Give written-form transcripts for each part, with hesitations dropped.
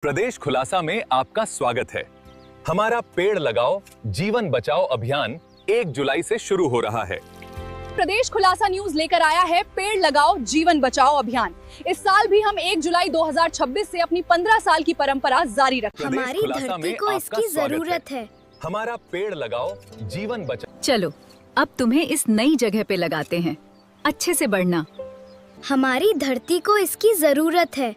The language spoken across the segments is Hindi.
प्रदेश खुलासा में आपका स्वागत है। हमारा पेड़ लगाओ जीवन बचाओ अभियान 1 जुलाई से शुरू हो रहा है। प्रदेश खुलासा न्यूज लेकर आया है पेड़ लगाओ जीवन बचाओ अभियान। इस साल भी हम 1 जुलाई 2026 से अपनी 15 साल की परंपरा जारी रखेंगे। हमारी धरती को इसकी जरूरत है। हमारा पेड़ लगाओ जीवन बचाओ। चलो अब तुम्हें इस नई जगह पे लगाते हैं, अच्छे से बढ़ना। हमारी धरती को इसकी जरूरत है।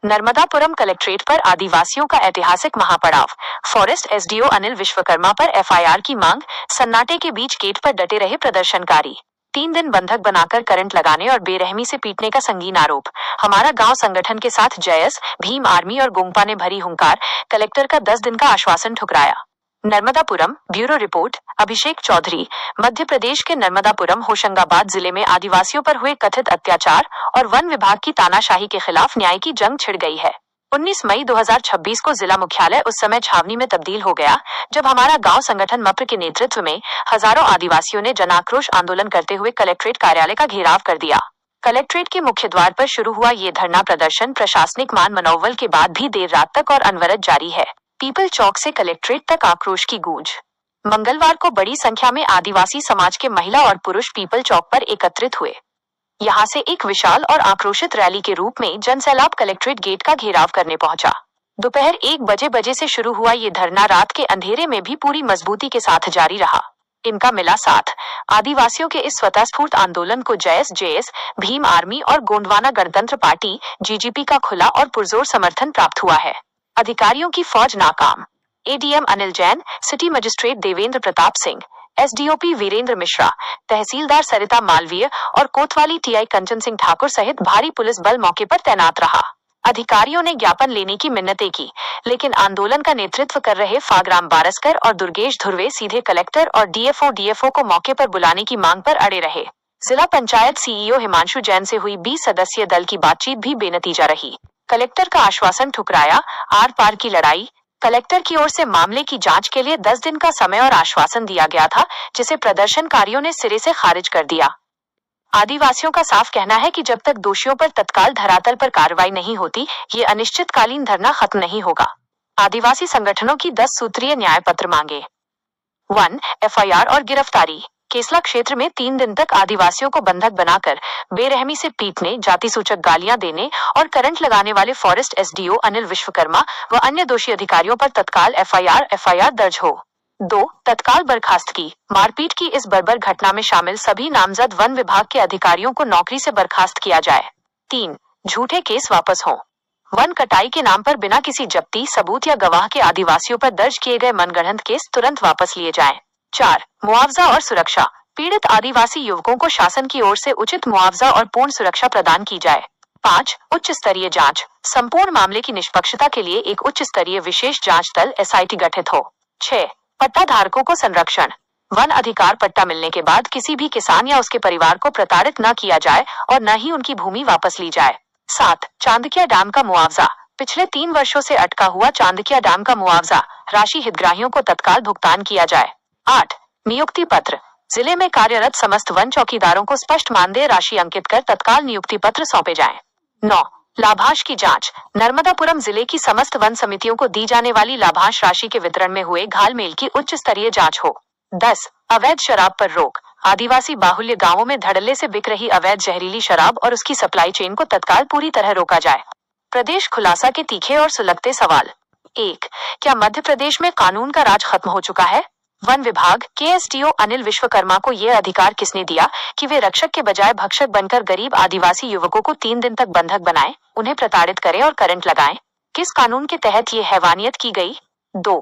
नर्मदापुरम कलेक्ट्रेट पर आदिवासियों का ऐतिहासिक महापड़ाव। फॉरेस्ट एसडीओ अनिल विश्वकर्मा पर एफआईआर की मांग। सन्नाटे के बीच गेट पर डटे रहे प्रदर्शनकारी। 3 दिन बंधक बनाकर करंट लगाने और बेरहमी से पीटने का संगीन आरोप। हमारा गांव संगठन के साथ जयस, भीम आर्मी और गोंगपा ने भरी हुंकार। कलेक्टर का 10 दिन का आश्वासन ठुकराया। नर्मदापुरम ब्यूरो रिपोर्ट अभिषेक चौधरी। मध्य प्रदेश के नर्मदापुरम होशंगाबाद जिले में आदिवासियों पर हुए कथित अत्याचार और वन विभाग की तानाशाही के खिलाफ न्याय की जंग छिड़ गई है। 19 मई 2026 को जिला मुख्यालय उस समय छावनी में तब्दील हो गया जब हमारा गांव संगठन मप्र के नेतृत्व में हजारों आदिवासियों ने जनाक्रोश आंदोलन करते हुए कलेक्ट्रेट कार्यालय का घेराव कर दिया। कलेक्ट्रेट के मुख्य द्वार पर शुरू हुआ ये धरना प्रदर्शन प्रशासनिक मान मनोबल के बाद भी देर रात तक और अनवरत जारी है। पीपल चौक से कलेक्ट्रेट तक आक्रोश की गूंज। मंगलवार को बड़ी संख्या में आदिवासी समाज के महिला और पुरुष पीपल चौक पर एकत्रित हुए। यहां से एक विशाल और आक्रोशित रैली के रूप में जनसैलाब कलेक्ट्रेट गेट का घेराव करने पहुंचा। दोपहर 1 बजे से शुरू हुआ ये धरना रात के अंधेरे में भी पूरी मजबूती के साथ जारी रहा। इनका मिला साथ। आदिवासियों के इस स्वतःस्फूर्त आंदोलन को जयस, भीम आर्मी और गोंडवाना गणतंत्र पार्टी जीजीपी का खुला और पुरजोर समर्थन प्राप्त हुआ है। अधिकारियों की फौज नाकाम। ADM Anil Jain, city magistrate Devendra Pratap Singh, SDOP Virendra Mishra, tehsildar Sarita Malviya और कोतवाली टीआई कंचन सिंह ठाकुर सहित भारी पुलिस बल मौके पर तैनात रहा। अधिकारियों ने ज्ञापन लेने की मिन्नतें की, लेकिन आंदोलन का नेतृत्व कर रहे फागराम बारस्कर और दुर्गेश धुर्वे सीधे कलेक्टर और डीएफओ को मौके पर बुलाने की मांग पर अड़े रहे। जिला पंचायत सीईओ हिमांशु जैन से हुई 20 सदस्यीय दल की बातचीत भी बेनतीजा रही। कलेक्टर का आश्वासन ठुकराया। आर पार की लड़ाई। कलेक्टर की ओर से मामले की जांच के लिए 10 दिन का समय और आश्वासन दिया गया था, जिसे प्रदर्शनकारियों ने सिरे से खारिज कर दिया। आदिवासियों का साफ कहना है कि जब तक दोषियों पर तत्काल धरातल पर कार्रवाई नहीं होती, ये अनिश्चितकालीन धरना खत्म नहीं होगा। आदिवासी संगठनों की 10 सूत्रीय न्याय पत्र मांगे। 1. एफआईआर और गिरफ्तारी। केसला क्षेत्र में 3 दिन तक आदिवासियों को बंधक बनाकर बेरहमी से पीटने, जाति सूचक गालियां देने और करंट लगाने वाले फॉरेस्ट एसडीओ अनिल विश्वकर्मा व अन्य दोषी अधिकारियों पर तत्काल एफआईआर दर्ज हो। 2. तत्काल बर्खास्तगी। मारपीट की इस बर्बर घटना में शामिल सभी नामजद वन विभाग के अधिकारियों को नौकरी से बर्खास्त किया जाए। 3. झूठे केस वापस हों। वन कटाई के नाम पर बिना किसी जब्ती, सबूत या गवाह के आदिवासियों पर दर्ज किए गए मनगढ़ंत केस तुरंत वापस लिए जाएं। 4. मुआवजा और सुरक्षा। पीड़ित आदिवासी युवकों को शासन की ओर से उचित मुआवजा और पूर्ण सुरक्षा प्रदान की जाए। 5. उच्च स्तरीय जांच। संपूर्ण मामले की निष्पक्षता के लिए एक उच्च स्तरीय विशेष जांच दल एसआईटी गठित हो। 6. पट्टा धारकों को संरक्षण। वन अधिकार पट्टा मिलने के बाद किसी भी किसान या उसके परिवार को प्रताड़ित न किया जाए और न ही उनकी भूमि वापस ली जाए। 7. चांदकिया डैम का मुआवजा। पिछले 3 वर्षों से अटका हुआ चांदकिया डैम का मुआवजा राशि हितग्राहियों को तत्काल भुगतान किया जाए। 8. नियुक्ति पत्र। जिले में कार्यरत समस्त वन चौकीदारों को स्पष्ट मानदेय राशि अंकित कर तत्काल नियुक्ति पत्र सौंपे जाएं। 9. लाभांश की जांच। नर्मदापुरम जिले की समस्त वन समितियों को दी जाने वाली लाभांश राशि के वितरण में हुए घालमेल की उच्च स्तरीय जांच हो। 10. अवैध शराब पर रोक। आदिवासी बाहुल्य गांवों में धड़ल्ले से बिक रही अवैध जहरीली शराब और उसकी सप्लाई चेन को तत्काल पूरी तरह रोका जाए। प्रदेश खुलासा के तीखे और सुलगते सवाल। 1. क्या मध्य प्रदेश में कानून का राज खत्म हो चुका है? वन विभाग के एसडीओ अनिल विश्वकर्मा को यह अधिकार किसने दिया कि वे रक्षक के बजाय भक्षक बनकर गरीब आदिवासी युवकों को 3 दिन तक बंधक बनाएं, उन्हें प्रताड़ित करें और करंट लगाएं? किस कानून के तहत ये हैवानियत की गई? 2.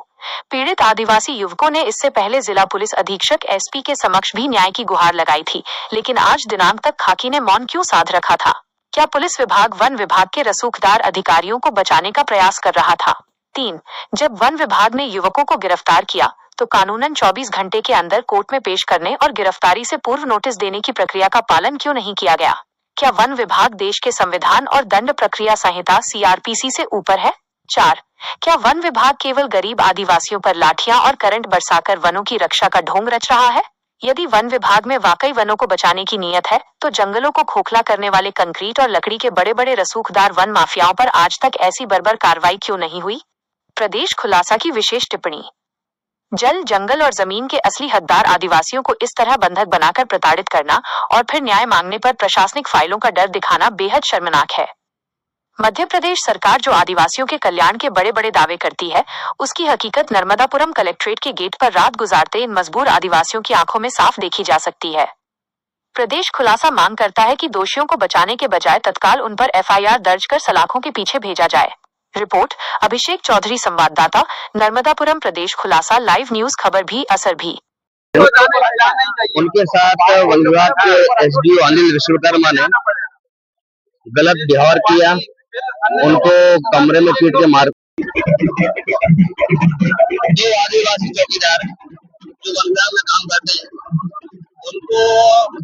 पीड़ित आदिवासी युवकों ने इससे पहले जिला पुलिस अधीक्षक एसपी के समक्ष भी न्याय की गुहार लगाई थी, लेकिन आज दिनांक तक खाकी ने मौन क्यों साध रखा था? क्या पुलिस विभाग वन विभाग के रसूखदार अधिकारियों को बचाने का प्रयास कर रहा था? 3. जब वन विभाग ने युवकों को गिरफ्तार किया तो कानूनन 24 घंटे के अंदर कोर्ट में पेश करने और गिरफ्तारी से पूर्व नोटिस देने की प्रक्रिया का पालन क्यों नहीं किया गया? क्या वन विभाग देश के संविधान और दंड प्रक्रिया संहिता सीआरपीसी से ऊपर है? 4. क्या वन विभाग केवल गरीब आदिवासियों पर लाठियां और करंट बरसाकर वनों की रक्षा का ढोंग रच रहा है? यदि वन विभाग में वाकई वनों को बचाने की नीयत है, तो जंगलों को खोखला करने वाले कंक्रीट और लकड़ी के बड़े बड़े रसूखदार वन माफियाओं पर आज तक ऐसी बर्बर कार्रवाई क्यों नहीं हुई? प्रदेश खुलासा की विशेष टिप्पणी। जल, जंगल और जमीन के असली हकदार आदिवासियों को इस तरह बंधक बनाकर प्रताड़ित करना और फिर न्याय मांगने पर प्रशासनिक फाइलों का डर दिखाना बेहद शर्मनाक है। मध्य प्रदेश सरकार जो आदिवासियों के कल्याण के बड़े बड़े दावे करती है, उसकी हकीकत नर्मदापुरम कलेक्ट्रेट के गेट पर रात गुजारते इन मजबूर आदिवासियों की आंखों में साफ देखी जा सकती है। प्रदेश खुलासा मांग करता है कि दोषियों को बचाने के बजाय तत्काल उन पर एफआईआर दर्ज कर सलाखों के पीछे भेजा जाए। रिपोर्ट अभिषेक चौधरी, संवाददाता, नर्मदापुरम। प्रदेश खुलासा लाइव न्यूज, खबर भी असर भी। उनके साथ वन विभाग के एसडीओ अनिल विश्वकर्मा ने गलत व्यवहार किया, उनको कमरे में पीट के मार। जो आदिवासी चौकीदार जो वन विभाग में काम करते हैं, उनको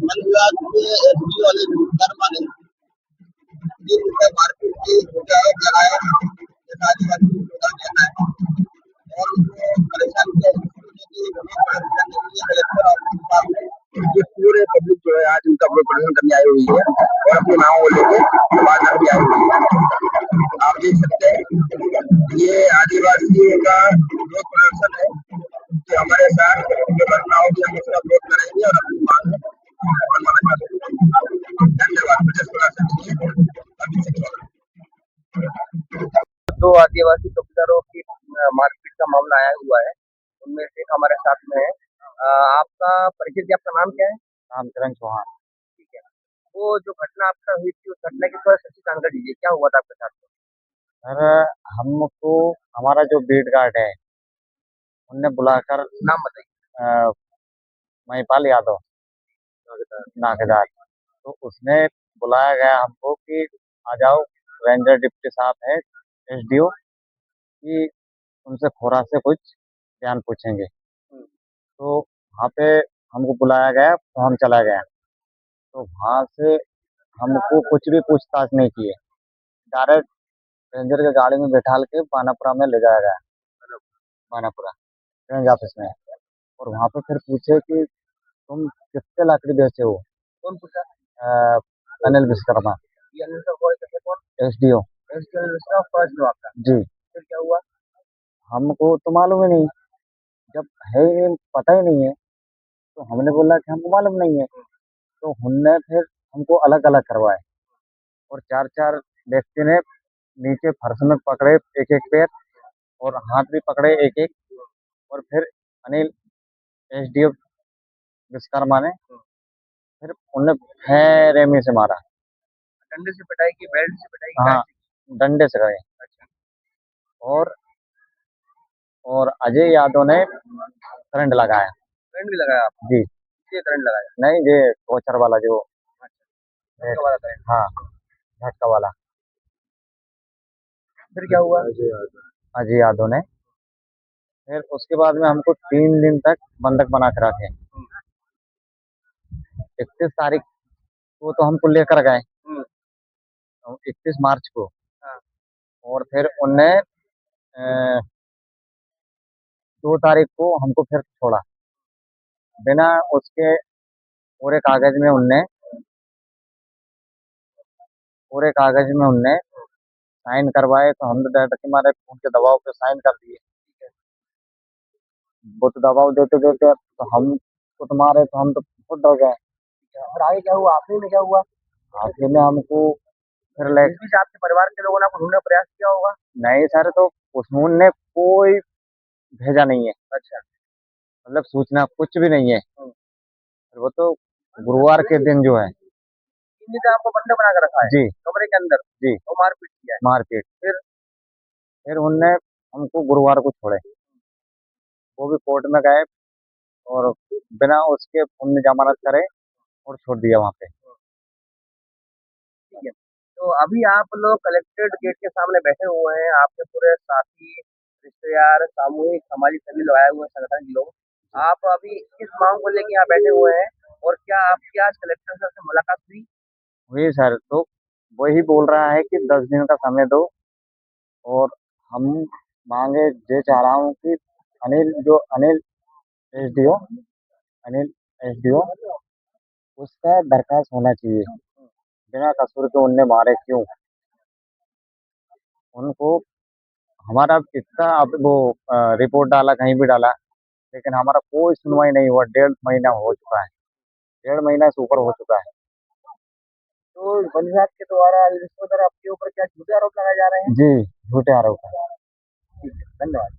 वन विभाग के एसडीओ अनिल विश्वकर्मा ने मारपीट की कराया, आदिवासी को कहना है और उनको परेशान किया। ये पूरे पब्लिक जो है आज उनका प्रदर्शन करने आई हुई है और अपनी मांगों को लेकर बाजार भी आई हुई है। आप देख सकते हैं ये आदिवासियों का जो प्रदर्शन है कि हमारे साथ जो घटना होगी हम उसका विरोध करेंगे और अपनी मांग मनवाना चाहते हैं। धन्यवाद। दो आदिवासी चौकीदारों की मारपीट का मामला आया हुआ है, उनमें से एक हमारे साथ में है। आपका परिचय दिया, आपका नाम क्या है? रामचरण चौहान। ठीक है, वो जो घटना आपका हुई थी उस घटना की थोड़ा सच्ची जानकारी दीजिए, क्या हुआ था आपके साथ? सर, हमको हमारा जो बीट गार्ड है उनने बुलाकर, नाम बताइए। महिपाल यादव, नाकेदार। तो उसने बुलाया गया हमको कि आ जाओ, रेंजर डिप्टी साहब है, एसडीओ, कि उनसे खोरा से कुछ बयान पूछेंगे। तो वहाँ पे हमको बुलाया गया तो हम चला गया। तो वहाँ से हमको कुछ भी पूछताछ नहीं किए, डायरेक्ट रेंजर के गाड़ी में बैठाल के बानापुरा में ले जाया गया, बानापुरा रेंज ऑफिस में। और वहाँ पे फिर पूछे कि तुम कितने लकड़ी बेचे हो? कौन पूछा? अनिल विश्वकर्मा। एसडीओ। आपका जी। फिर क्या हुआ? हमको तो मालूम ही नहीं, जब है ही नहीं, पता ही नहीं है, तो हमने बोला कि हमको मालूम नहीं है। तो उनने फिर हमको अलग अलग करवाए और चार चार व्यक्ति ने नीचे फर्श में पकड़े एक एक पैर और हाथ भी पकड़े एक एक। और फिर अनिल एसडीओ विश्वकर्मा ने फिर उन्हें फेरेमी से मारा। डंडे से पिटाई की, बेल्ट से पिटाई की? हाँ, डंडे से गए। अच्छा। और अजय यादव ने करंट लगाया। करंट भी लगाया आप? जी। ये करंट लगाया? नहीं, ये टॉर्चर वाला जो। अच्छा, झटका वाला करंट? हाँ, झटका वाला। फिर क्या हुआ? अजय यादव ने फिर उसके बाद में हमको 3 दिन तक बंधक बना के रखे। 31 तारीख को तो हमको लेकर गए, 31 मार्च को। हाँ। और फिर उनने 2 तारीख को हमको फिर छोड़ा बिना उसके पूरे कागज में। उनने साइन करवाए तो हम तो डर के मारे उनके दबाव पे साइन कर दिए। वो तो दबाव देते देते तो हम को तो मारे, तो हम तो बहुत डर गए। फिर आगे क्या हुआ? आखिरी में क्या हुआ? आखिरी में हमको फिर आपके परिवार के लोगों ने आपको ढूंढने का प्रयास किया होगा? नहीं सर, तो उसने कोई भेजा नहीं है। अच्छा, मतलब सूचना कुछ भी नहीं है। वो तो गुरुवार के दिन जो है आपको बंदा बना कर रखा है जी, कमरे के अंदर जी, और मारपीट किया है? मारपीट। फिर उनने हमको गुरुवार को छोड़े, वो भी कोर्ट में गए और बिना उसके उनने जमानत करे और छोड़ दिया वहाँ पे। ठीक है, तो अभी आप लोग कलेक्ट्रेट गेट के सामने बैठे हुए हैं, आपके पूरे साथी, रिश्तेदार, सामूहिक सामाजिक सभी लोग आए हुए हैं, संगठन के लोग। आप अभी किस मांग को लेकर यहाँ बैठे हुए हैं और क्या आपकी आज कलेक्टर सर से मुलाकात हुई? हुई सर, तो वही बोल रहा है कि 10 दिन का समय दो और हम मांगे ये चाह रहा हूँ कि अनिल एसडीओ अनिल एसडीओ उसका बर्खास्त होना चाहिए। बिना कसूर के उनने मारे क्यों उनको। हमारा इतना अब वो रिपोर्ट डाला कहीं भी डाला, लेकिन हमारा कोई सुनवाई नहीं हुआ। 1.5 महीना हो चुका है, 1.5 महीना से ऊपर हो चुका है। तो वन विभाग के द्वारा रिश्वत आपके ऊपर क्या झूठे आरोप लगाए जा रहे हैं? जी, झूठे आरोप है। ठीक है, धन्यवाद।